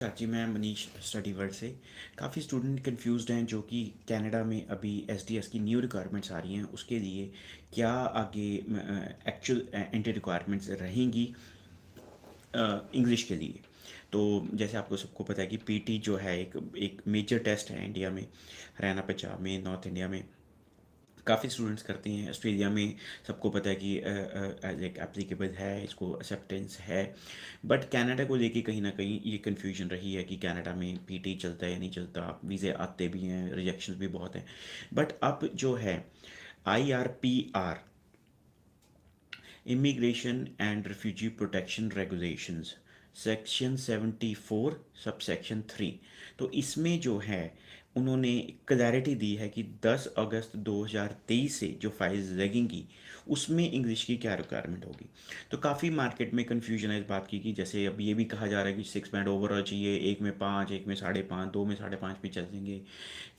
चाची, मैं Manish study world से। काफ़ी स्टूडेंट कंफ्यूज्ड हैं जो कि कनाडा में अभी एसडीएस की न्यू रिक्वायरमेंट्स आ रही हैं, उसके लिए क्या आगे एक्चुअल एंटी रिक्वायरमेंट्स रहेंगी इंग्लिश के लिए। तो जैसे आपको सबको पता है कि पीटी जो है एक एक मेजर टेस्ट है इंडिया में, हरियाणा पंजाब में, नॉर्थ इंडिया में काफ़ी स्टूडेंट्स करते हैं। ऑस्ट्रेलिया में सबको पता है कि लाइक एप्लीकेबल है, इसको एक्सेप्टेंस है। बट कनाडा को लेके कहीं ना कहीं ये कन्फ्यूजन रही है कि कनाडा में पीटी चलता है या नहीं चलता। वीज़े आते भी हैं, रिजेक्शन भी बहुत हैं। बट अब जो है IRPR, immigration and refugee protection regulations, section 74 sub section 3, तो इसमें जो है उन्होंने क्लैरिटी दी है कि 10 अगस्त 2023 से जो फाइल्स लगेंगी उसमें इंग्लिश की क्या रिक्वायरमेंट होगी। तो काफ़ी मार्केट में कन्फ्यूजन है इस बात की कि जैसे अब ये भी कहा जा रहा है कि 6 बैंड ओवरऑल चाहिए, एक में 5, एक में 5.5, दो में 5.5 भी चल देंगे।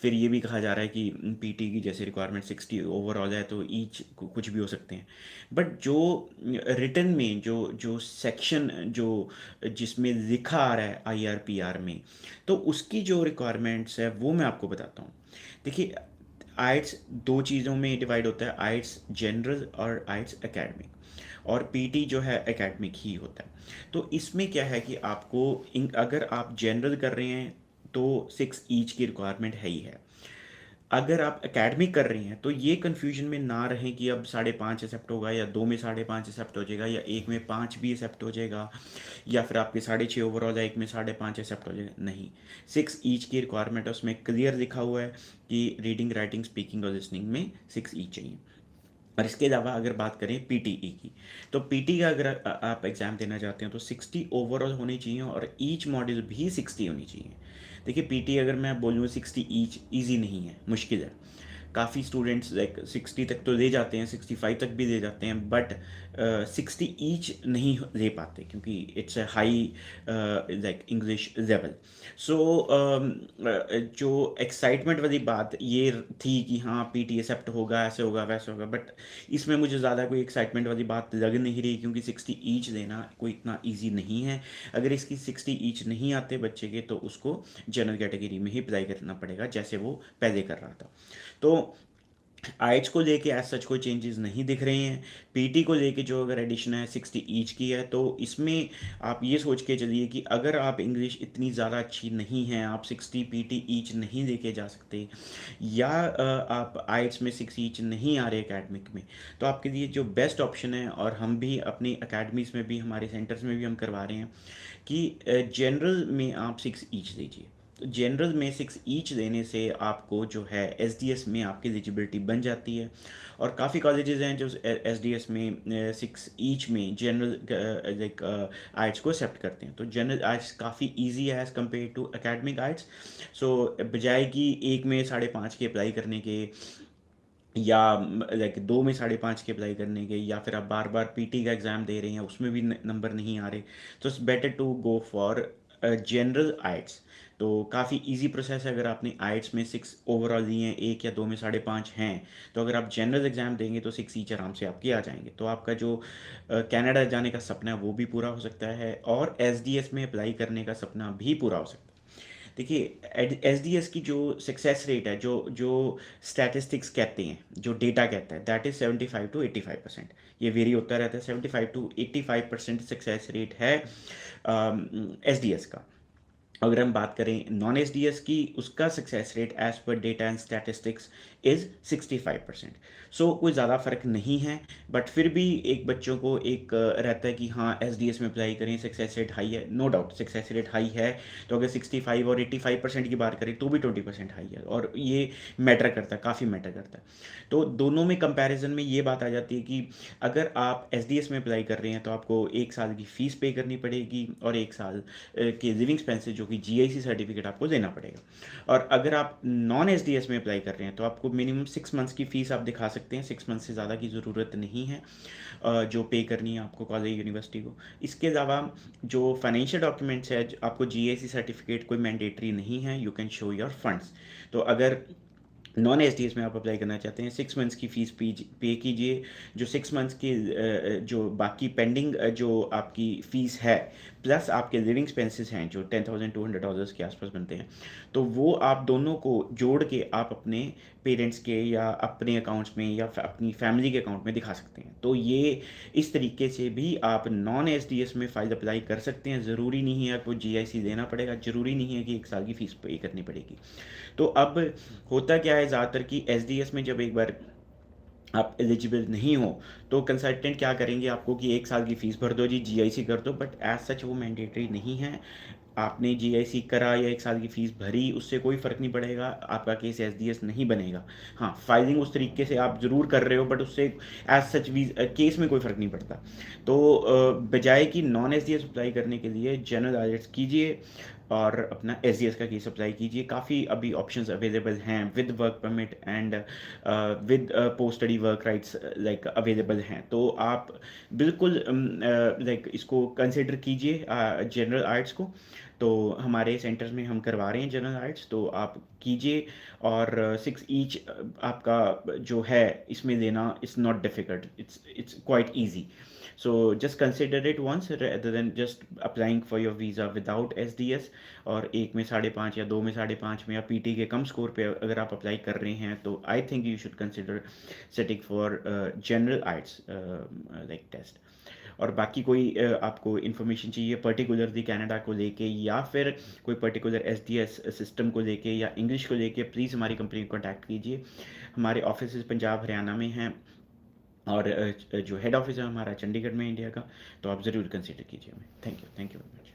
फिर ये भी कहा जा रहा है कि पीटी की जैसे रिक्वायरमेंट 60 ओवरऑल है तो ईच कुछ भी हो सकते हैं। बट जो रिटन में जो जो सेक्शन जो जिसमें लिखा आ रहा है IRPR में, तो उसकी जो रिक्वायरमेंट्स है वो मैं आपको बताता हूँ। देखिए, आइट्स दो चीज़ों में डिवाइड होता है, आइट्स जनरल और आइट्स एकेडमिक, और पीटी जो है एकेडमिक ही होता है। तो इसमें क्या है कि आपको अगर आप जनरल कर रहे हैं तो 6 ईच की रिक्वायरमेंट है ही है। अगर आप एकेडमिक कर रही हैं तो ये कन्फ्यूजन में ना रहें कि अब 5.5 एक्सेप्ट होगा या दो में 5.5 एक्सेप्ट हो जाएगा या एक में 5 भी एक्सेप्ट हो जाएगा या फिर आपके 6.5 ओवरऑल है, एक में 5.5 एक्सेप्ट हो जाएगा। नहीं, 6 ईच की रिक्वायरमेंट है, उसमें क्लियर लिखा हुआ है कि रीडिंग, राइटिंग, स्पीकिंग और लिसनिंग में 6 ईच चाहिए। और इसके अलावा अगर बात करें पीटीई की, तो पीटी का अगर आप एग्ज़ाम देना चाहते हैं तो 60 ओवरऑल होनी चाहिए और ईच मॉड्यूल भी 60 होनी चाहिए। देखिए, पीटी अगर मैं बोलूँ 60 ईच ईजी नहीं है, मुश्किल है। काफ़ी स्टूडेंट्स लाइक 60 तक तो ले जाते हैं, 65 तक भी ले जाते हैं, बट 60 ईच नहीं ले पाते क्योंकि it's a high like English level. So जो एक्साइटमेंट वाली बात ये थी कि हाँ पीटी एक्सेप्ट होगा, ऐसे होगा वैसे होगा, बट इसमें मुझे ज़्यादा कोई एक्साइटमेंट वाली बात लग नहीं रही क्योंकि 60 ईच लेना कोई इतना ईजी नहीं है। अगर इसकी 60 ईच नहीं आते बच्चे के तो उसको जनरल कैटेगरी में ही अप्लाई करना पड़ेगा जैसे वो पहले कर रहा था। तो आइट्स को लेके एज सच कोई चेंजेस नहीं दिख रहे हैं। पीटी को लेके जो अगर एडिशन है 60 ईच की है, तो इसमें आप ये सोच के चलिए कि अगर आप इंग्लिश इतनी ज़्यादा अच्छी नहीं है, आप 60 पीटी ईच नहीं लेके जा सकते, या आप आइट्स में 6 ईच नहीं आ रहे एकेडमिक में, तो आपके लिए जो बेस्ट ऑप्शन है, और हम भी अपनी अकेडमीज़ में भी, हमारे सेंटर्स में भी हम करवा रहे हैं कि जनरल में आप 6 ईच लीजिए। तो जनरल में 6 ईच देने से आपको जो है एसडीएस में आपकी एलिजिबिलिटी बन जाती है। और काफ़ी कॉलेजेस हैं जो एसडीएस में 6 ईच में जनरल लाइक आइट्स को एक्सेप्ट करते हैं। तो जनरल आइट्स काफ़ी इजी है एज़ कम्पेयर टू एकेडमिक आइट्स। सो बजाय कि एक में 5.5 के अप्लाई करने के, या लाइक दो में 5.5 के अप्लाई करने के, या फिर आप बार बार पीटी का एग्ज़ाम दे रहे हैं उसमें भी नंबर नहीं आ रहे, तो it's better to go for general IITs. तो काफ़ी इजी प्रोसेस है। अगर आपने आइट्स में 6 ओवरऑल लिए हैं, एक या दो में 5.5 हैं, तो अगर आप जनरल एग्ज़ाम देंगे तो 6 ईच आराम से आपके आ जाएंगे। तो आपका जो कनाडा जाने का सपना है वो भी पूरा हो सकता है, और एसडीएस में अप्लाई करने का सपना भी पूरा हो सकता है। देखिए, एसडीएस की जो सक्सेस रेट है, जो जो स्टैटिस्टिक्स कहते हैं, जो डेटा कहता है, दैट इज़ 75 to 85%। ये वेरी होता रहता है। 75 to 85% सक्सेस रेट है एसडीएस का। अगर हम बात करें नॉन एस डी एस की, उसका success rate as per data and statistics is 65%। So कोई ज़्यादा फ़र्क नहीं है, बट फिर भी एक बच्चों को एक रहता है कि हाँ एस डी एस में अप्लाई करें, सक्सेस रेट हाई है। No doubt success rate high है। तो अगर 65 और 85% की बात करें तो भी 20% हाई है, और ये मैटर करता है, काफ़ी मैटर करता है। तो दोनों में कंपैरिजन में ये बात आ जाती है कि अगर आप एस डी एस में अप्लाई कर रहे हैं तो आपको एक साल की फ़ीस पे करनी पड़ेगी, और एक साल के लिविंग एक्सपेंसेस जो कि जीआईसी सर्टिफिकेट आपको देना पड़ेगा। और अगर आप नॉन एसडीएस में अप्लाई कर रहे हैं तो आपको मिनिमम 6 मंथ्स की फ़ीस आप दिखा सकते हैं। 6 मंथ से ज़्यादा की ज़रूरत नहीं है जो पे करनी है आपको कॉलेज यूनिवर्सिटी को। इसके अलावा जो फाइनेंशियल डॉक्यूमेंट्स है, आपको जीआईसी सर्टिफिकेट कोई मैंडेटरी नहीं है, you can show your funds. तो अगर नॉन एसडीएस में आप अप्लाई करना चाहते हैं, 6 मंथ्स की फ़ीस पे कीजिए। जो 6 मंथ्स के जो बाकी पेंडिंग जो आपकी फ़ीस है, प्लस आपके लिविंग एक्सपेंसेस हैं जो $10,200 के आसपास बनते हैं, तो वो आप दोनों को जोड़ के आप अपने पेरेंट्स के या अपने अकाउंट्स में या अपनी फैमिली के अकाउंट में दिखा सकते हैं। तो ये इस तरीके से भी आप नॉन एसडीएस में फ़ाइल अप्लाई कर सकते हैं। ज़रूरी नहीं है आपको जीआईसी देना पड़ेगा, ज़रूरी नहीं है कि 1 साल की फ़ीस पे करनी पड़ेगी। तो अब होता क्या है ज़्यादातर कि एसडीएस में जब एक बार आप एलिजिबल नहीं हो, तो कंसल्टेंट क्या करेंगे आपको कि 1 साल की फ़ीस भर दो जी, जीआईसी कर दो, बट एज सच वो मैंडेटरी नहीं है। आपने जीआईसी करा या 1 साल की फ़ीस भरी, उससे कोई फ़र्क नहीं पड़ेगा, आपका केस एसडीएस नहीं बनेगा। हाँ, फाइलिंग उस तरीके से आप ज़रूर कर रहे हो, बट उससे एज सच केस में कोई फ़र्क नहीं पड़ता। तो बजाय कि नॉन एसडीएस अप्लाई करने के लिए जनरल आइलेट्स कीजिए और अपना एसडीएस का केस अप्लाई कीजिए। काफ़ी अभी ऑप्शंस अवेलेबल हैं with work permit and with post study work rights like available हैं। तो आप बिल्कुल लाइक इसको कंसिडर कीजिए जनरल आर्ट्स को। तो हमारे सेंटर्स में हम करवा रहे हैं जनरल आर्ट्स, तो आप कीजिए। और 6 ईच आपका जो है इसमें लेना it's not difficult, it's quite easy. So just consider it once rather than just applying for your visa without SDS। और एक में 5.5 या 2 में 5.5 में या पीटी के कम स्कोर पे अगर आप अप्लाई कर रहे हैं, तो I think you should consider setting for general arts like test. और बाकी कोई आपको इन्फॉर्मेशन चाहिए पर्टिकुलरली कनाडा को लेके, या फिर कोई पर्टिकुलर एसडीएस सिस्टम को लेके या इंग्लिश को लेके, प्लीज़ हमारी कंपनी को कॉन्टैक्ट कीजिए। हमारे ऑफिस पंजाब हरियाणा में हैं, और जो हेड ऑफिस है हमारा चंडीगढ़ में इंडिया का। तो आप ज़रूर कंसिडर कीजिए हमें। Thank you very much.